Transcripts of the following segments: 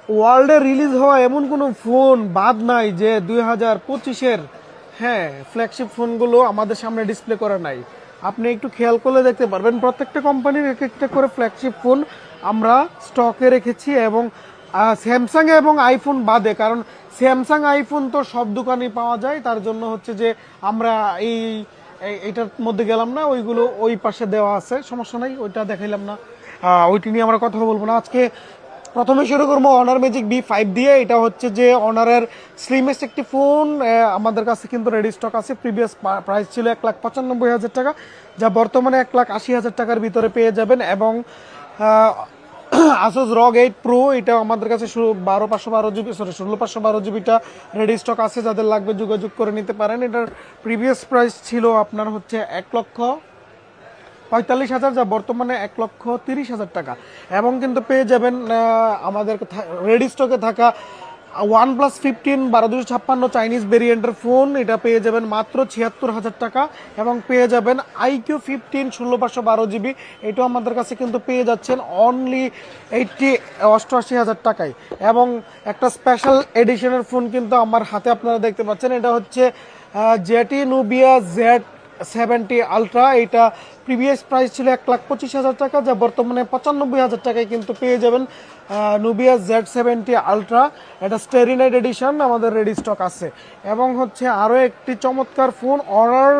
ওয়ার্ল্ডে রিলিজ হওয়া এমন কোনো ফোন বাদ নাই যে 2025-এর ফ্ল্যাগশিপ ফোনগুলো আমাদের সামনে ডিসপ্লে করা নাই। আপনি একটু খেয়াল করলে দেখতে পারবেন প্রত্যেকটা কোম্পানির এক একটা করে ফ্ল্যাগশিপ ফোন আমরা স্টকে রেখেছি, এবং স্যামসাং এবং আইফোন বাদে, কারণ স্যামসাং আইফোন তো সব দোকানেই পাওয়া যায়, তার জন্য হচ্ছে যে আমরা এইটার মধ্যে গেলাম না, ওইগুলো ওই পাশে দেওয়া আছে, সমস্যা নাই, ওইটা দেখাইলাম না, ওইটি নিয়ে আমরা কথা বলবো না আজকে। প্রথমে শুরু করবো অনার ম্যাজিক B5 দিয়ে। এটা হচ্ছে যে অনারের স্লিমেস্ট একটি ফোন, আমাদের কাছে কিন্তু রেডি স্টক আছে। প্রিভিয়াস প্রাইস ছিল 1,95,000 টাকা, যা বর্তমানে 1,80,000 টাকার ভিতরে পেয়ে যাবেন। এবং Asus ROG 8 Pro এটা আমাদের কাছে 16,512 জিবিটা রেডি স্টক আছে, যাদের লাগবে যোগাযোগ করে নিতে পারেন। এটার প্রিভিয়াস প্রাইস ছিল আপনার হচ্ছে 1,45,000, যা বর্তমানে 1,30,000 টাকা। এবং কিন্তু পেয়ে যাবেন আমাদের রেডি স্টকে থাকা OnePlus 15 1256 চাইনিজ ভেরিয়েন্টের ফোন, এটা পেয়ে যাবেন মাত্র 76,000 টাকা। এবং পেয়ে যাবেন IQ 15 16,512 জিবি, এটাও আমাদের কাছে কিন্তু পেয়ে যাচ্ছেন অনলি 88,000 টাকায়। এবং একটা স্পেশাল এডিশনের ফোন কিন্তু আমার হাতে আপনারা দেখতে পাচ্ছেন, এটা হচ্ছে ZTE Nubia Z70 Ultra। এটা প্রিভিয়াস প্রাইস ছিল 1,25,000 টাকা, যা বর্তমানে 95,000 টাকায় কিন্তু পেয়ে যাবেন Nubia Z70 Ultra। এটা স্টেরি নাইট এডিশন আমাদের রেডি স্টক আছে। এবং হচ্ছে আরও একটি চমৎকার ফোন অনার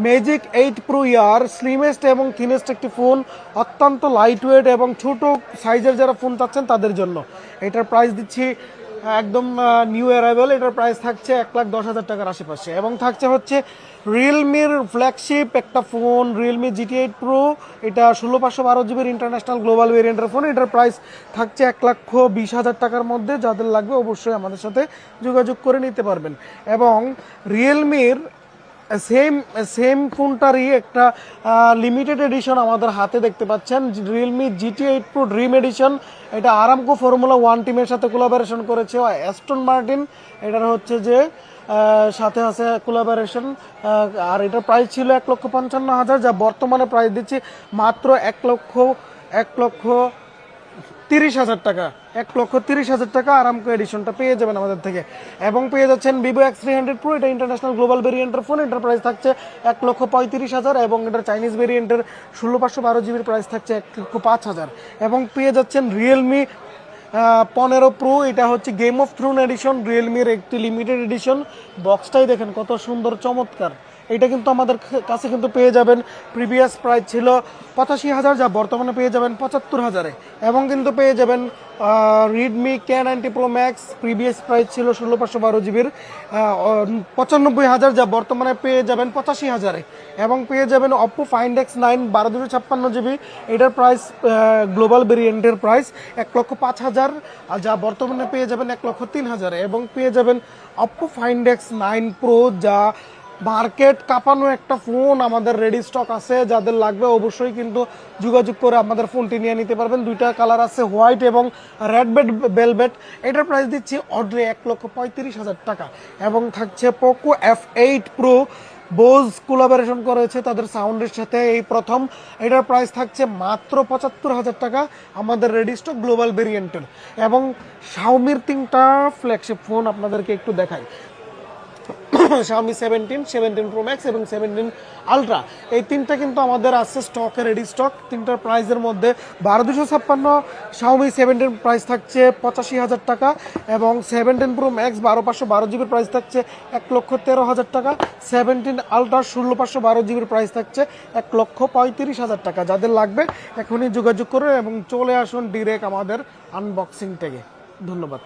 ম্যাজিক 8 Pro ইয়ার, স্লিমেস্ট এবং থিনেস্ট একটি ফোন, অত্যন্ত লাইট ওয়েট এবং ছোট সাইজের যারা ফোন চাচ্ছেন তাদের জন্য। এটার প্রাইস দিচ্ছি একদম নিউ অ্যারাইভেল, এটার প্রাইস থাকছে 1,10,000 টাকার আশেপাশে। এবং থাকছে হচ্ছে রিয়েলমির ফ্ল্যাগশিপ একটা ফোন Realme GT8 Pro, এটা 16,512 জিবির ইন্টারন্যাশনাল গ্লোবাল ভেরিয়েন্টের ফোন। এটার প্রাইস থাকছে 1,20,000 টাকার মধ্যে, যাদের লাগবে অবশ্যই আমাদের সাথে যোগাযোগ করে নিতে পারবেন। এবং রিয়েলমির সেম ফোনটারই একটা লিমিটেড এডিশন আমাদের হাতে দেখতে পাচ্ছেন, Realme GT8 Pro dream edition. এটা আরামকো ফর্মুলা 1 টিমের সাথে কোলাবোরেশন করেছে অ্যাস্টন মার্টিন, এটার হচ্ছে যে সাথে আছে কোলাবোরেশন। আর এটার প্রাইস ছিল 1,55,000, যা বর্তমানে প্রাইস দিচ্ছি মাত্র 1,30,000 টাকা। 1,30,000 টাকা আরামকো এডিশনটা পেয়ে যাবেন আমাদের থেকে। এবং পেয়ে যাচ্ছেন Vivo X300 Pro, এটা ইন্টারন্যাশনাল গ্লোবাল ভেরিয়েন্টের ফোন, এটার প্রাইস থাকছে 1,35,000। এবং এটার চাইনিজ ভেরিয়েন্টের 16,512 জিবির প্রাইস থাকছে 1,05,000। এবং পেয়ে যাচ্ছেন Realme 15 Pro, এটা হচ্ছে গেম অফ থ্রোন এডিশন, রিয়েলমির একটি লিমিটেড এডিশন। বক্সটাই দেখেন কত সুন্দর চমৎকার। এটা কিন্তু আমাদের কাছে কিন্তু পেয়ে যাবেন, প্রিভিয়াস প্রাইস ছিল 85,000, যা বর্তমানে পেয়ে যাবেন 75,000-এ। এবং কিন্তু পেয়ে যাবেন Redmi K90 Pro Max, previous price ছিল 16,512 জিবির 95,000, যা বর্তমানে পেয়ে যাবেন 85,000-এ। এবং পেয়ে যাবেন Oppo Find X9 1256 জিবি, এটার প্রাইস গ্লোবাল ভেরিয়েন্টের প্রাইস 1,05,000, যা বর্তমানে পেয়ে যাবেন 1,03,000-এ। এবং পেয়ে যাবেন Oppo Find X9 Pro, যা মার্কেট কাঁপানো একটা ফোন, আমাদের রেডি স্টক আছে, যাদের লাগবে অবশ্যই কিন্তু যোগাযোগ করে আমাদের ফোনটি নিয়ে নিতে পারবেন। দুইটা কালার আছে, হোয়াইট এবং রেড ভেলভেট। এটার প্রাইস দিচ্ছি অনলি 1,35,000 টাকা। এবং থাকছে Poco F8 Pro, bows collaboration করেছে তাদের সাউন্ডের সাথে এই প্রথম, এটার প্রাইস থাকছে মাত্র 75,000 টাকা আমাদের রেডি স্টক গ্লোবাল ভেরিয়েন্টের। এবং শাওমির 3টা ফ্ল্যাগশিপ ফোন আপনাদেরকে একটু দেখাই, Xiaomi 17 Pro Max এবং 17 Ultra, এই তিনটা কিন্তু আমাদের আছে স্টকে রেডি স্টক। তিনটার প্রাইসের মধ্যে 12,256 Xiaomi 17 প্রাইস থাকছে 85,000 টাকা। এবং 17 Pro Max 12,512 জিবির প্রাইস থাকছে 1,13,000 টাকা। 17 Ultra 16,512 জিবির প্রাইস থাকছে 1,35,000 টাকা। যাদের লাগবে এখনই যোগাযোগ করুন এবং চলে আসুন ডিরেক্ট আমাদের আনবক্সিং থেকে। ধন্যবাদ।